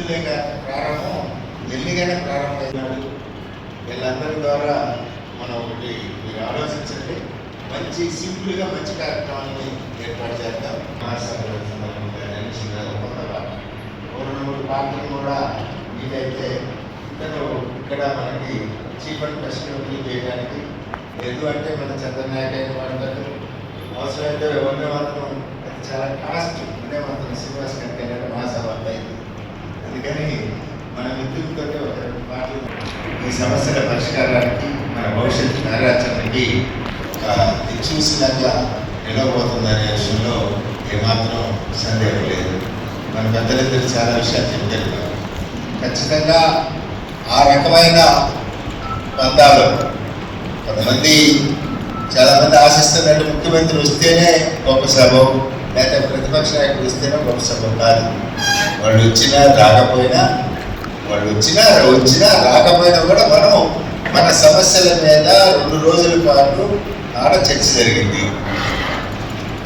పొద్దున్నే ప్రారంభం ఎల్లిగానే ప్రారంభమైనాడు. వీళ్ళందరి ద్వారా మనం ఒకటి మీరు ఆలోచించండి, మంచి సింపుల్గా మంచి కార్యక్రమాన్ని ఏర్పాటు చేద్దాం. కొత్త పాట 2-3 పాటలు కూడా వీలైతే ఇక్కడ మనకి చీఫ్ అండ్ ఫెస్టివల్ చేయడానికి లేదు అంటే మన చంద్రనాయక పాడతారు. అవసరమైతే వందే మాత్రం అది చాలా కాస్ట్. వందే మాత్రం శ్రీనివాస్ గారికి వెళ్ళాడు మహాసభ అయింది. అందుకని మన మిత్రులతో ఒక 2 పాటలు ఈ సమస్యల పరిష్కారానికి మన భవిష్యత్తు కార్యాచరణకి చూసినట్లా నిలవబోతుందనే విషయంలో ఏమాత్రం సందేహం లేదు. మన పెద్దలిద్దరు చాలా విషయాలు చెప్పారు. ఖచ్చితంగా ఆ రకమైన పందాలు కొంతమంది చాలామంది ఆశిస్తున్నట్టు ముఖ్యమంత్రి వస్తేనే గొప్ప సభ, లేకపోతే ప్రతిపక్ష నాయకుడు వస్తేనే గొప్ప సభ కాదు. వాళ్ళు వచ్చినా రాకపోయినా రాకపోయినా కూడా మనం మన సమస్యల మీద 2 రోజుల పాటు ఆడ చర్చ జరిగింది.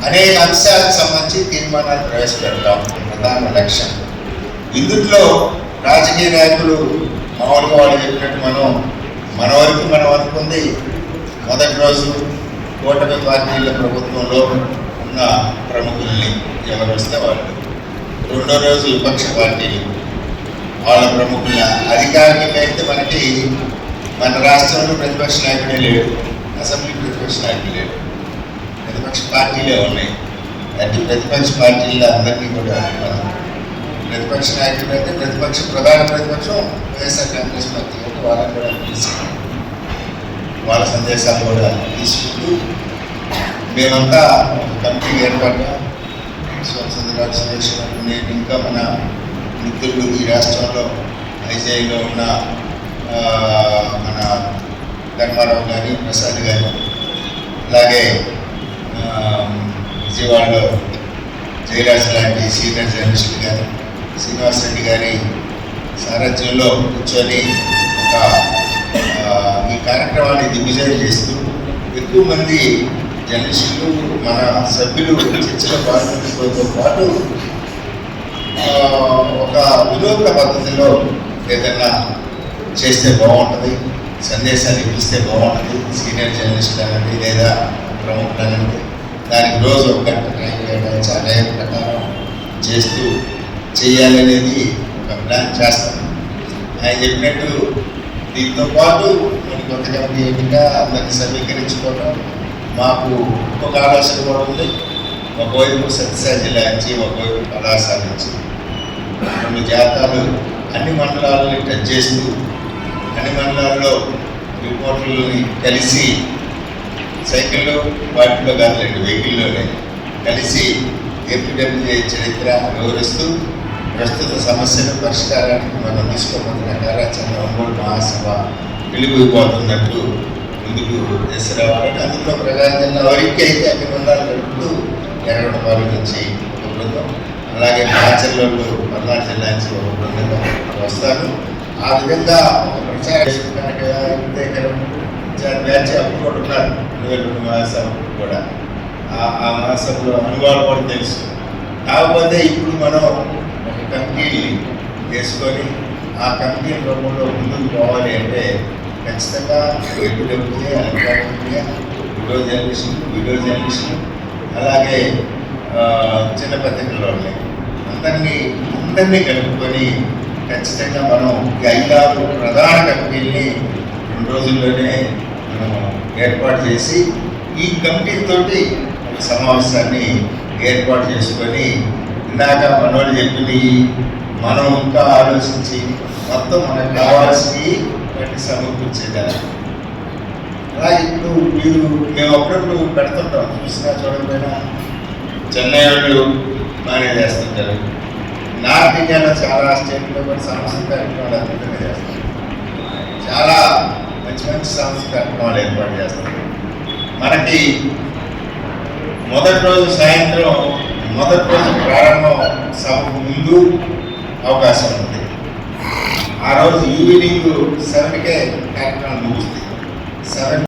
అనేక అంశాలకు సంబంధించి తీర్మానాలు ప్రవేశపెడతాం. ప్రధాన లక్ష్యం ఇందులో రాజకీయ నాయకులు మామూలుగా వాళ్ళు చెప్పినట్టు మన వరకు మనం అనుకుంది. మొదటి రోజు కూటమి పార్టీల ప్రభుత్వంలో ఉన్న ప్రముఖుల్ని ఎవరు వస్తే వాళ్ళు, 2వ రోజు విపక్ష పార్టీలు వాళ్ళ ప్రముఖుల. అధికారికంగా అయితే మనకి మన రాష్ట్రంలో ప్రతిపక్ష నాయకుడే లేడు, అసెంబ్లీ ప్రతిపక్ష నాయకుడు లేడు, ప్రతిపక్ష పార్టీలే ఉన్నాయి. అంటే ప్రతిపక్ష పార్టీల అందరినీ కూడా ప్రతిపక్ష నాయకులు అయితే ప్రధాన ప్రతిపక్షం వైఎస్ఆర్ కాంగ్రెస్ పార్టీ అంటే వాళ్ళని కూడా తీసుకుంటాం. వాళ్ళ సందేశాలు కూడా తీసుకుంటూ మేమంతా కమిటీ ఏర్పడ్డాం. స్వతంత్ర సురేష్ నేను ఇంకా మన మిత్రులు ఈ రాష్ట్రంలో ఐజీఐలో ఉన్న మన ధర్మారావు గారి, ప్రసాద్ గారు, అలాగే విజయవాడలో జయరాజ్ లాంటి సీనియర్ జర్నలిస్టులు గారు, శ్రీనివాస్ రెడ్డి గారి సారథ్యంలో కూర్చొని ఈ కార్యక్రమాన్ని దిగ్విజయం చేస్తూ ఎక్కువ మంది జర్నలిస్టులు మన సభ్యులు చర్చలో పాల్గొనడంతో పాటు ఒక వినూత్న పద్ధతిలో ఏదైనా చేస్తే బాగుంటుంది, సందేశాలు ఇప్పిస్తే బాగుంటుంది. సీనియర్ జర్నలిస్టులు అనండి లేదా ప్రముఖులు అనండి దానికి రోజు 1 గంట టైం కేటాయించి ఆ టైం ప్రకారం చేస్తూ చేయాలనేది ఒక ప్లాన్ చేస్తాం. ఆయన చెప్పినట్టు దీంతో పాటు మనకి కొత్త కమిటీ ఏమిటా అందరినీ సమీకరించుకోవడం. మాకు ఇంకొక ఆలోచన కూడా ఉంది. ఒకవైపు సత్యసాయి జిల్లా నుంచి, ఒకవైపు కళాశాల నుంచి 2 జాతాలు అన్ని మండలాలని టచ్ చేస్తూ అన్ని మండలాల్లో రిపోర్టర్లని కలిసి సైకిల్లో వాటిలో కాదు 2 వెహికల్లోనే కలిసి ఏపీడబ్ల్యూఏ చరిత్ర వివరిస్తూ ప్రస్తుత సమస్యల పరిష్కారానికి మనం తీసుకోబోతున్న కార్యాచరణ ఒంగోలు మహాసభ వెలుగుపోతున్నట్టు ముందుకు తీసుకురావాలని. అందులో ప్రజాజన వరకు అయితే అన్ని మండలాలు గడుపుతూ ఎర్రగొండపాలెం నుంచి ఒక బృందం, అలాగే మాచర్లలో పల్నాడు జిల్లా నుంచి ఒక బృందంగా వస్తాను. ఆ విధంగా ఒక ప్రచారం బ్యాచ్ అప్పుడు కూడా ఉన్నారు 2002 మహాసభ కూడా. ఆ మహాసభలో అనుభవాలు కూడా తెలుసు. కాకపోతే ఇప్పుడు మనం ఒక కమిటీని వేసుకొని ఆ కమిటీ రూపంలో ముందుకు పోవాలి అంటే ఖచ్చితంగా ఏపీడబ్ల్యూఏ, ఎలక్ట్రానిక్ వీడియో జర్నలిస్టులు అలాగే చిన్న పత్రికల్లో ఉన్నాయి అందరినీ కలుపుకొని ఖచ్చితంగా మనం ఈ 5-6 ప్రధాన కమిటీల్ని 2 రోజుల్లోనే మనం ఏర్పాటు చేసి ఈ కమిటీతోటి ఒక సమావేశాన్ని ఏర్పాటు చేసుకొని ఇందాక మనోడు చెప్పింది మనం ఇంకా ఆలోచించి మొత్తం మనకు కావాల్సినవి వాటిని సమకూర్చేదాన్ని. అలాగే ఇప్పుడు మేము అప్పుడప్పుడు పెడుతుంటాం, చూసినా చూడకపోయినా చెన్నై వాళ్ళు బాగానే చేస్తుంటారు. నార్త్ ఇండియాలో చాలా స్టేట్లో కూడా సాంస్కృతిక కార్యక్రమాలు అద్భుతంగా చేస్తారు. చాలా మంచి సాంస్కృతిక కార్యక్రమాలు ఏర్పాటు చేస్తారు. మనకి మొదటి రోజు సాయంత్రం ప్రారంభం సభకు ముందు అవకాశం ఉంది. ఆ రోజు ఈవినింగ్ 7కే కార్యక్రమం ముగుస్తుంది. 7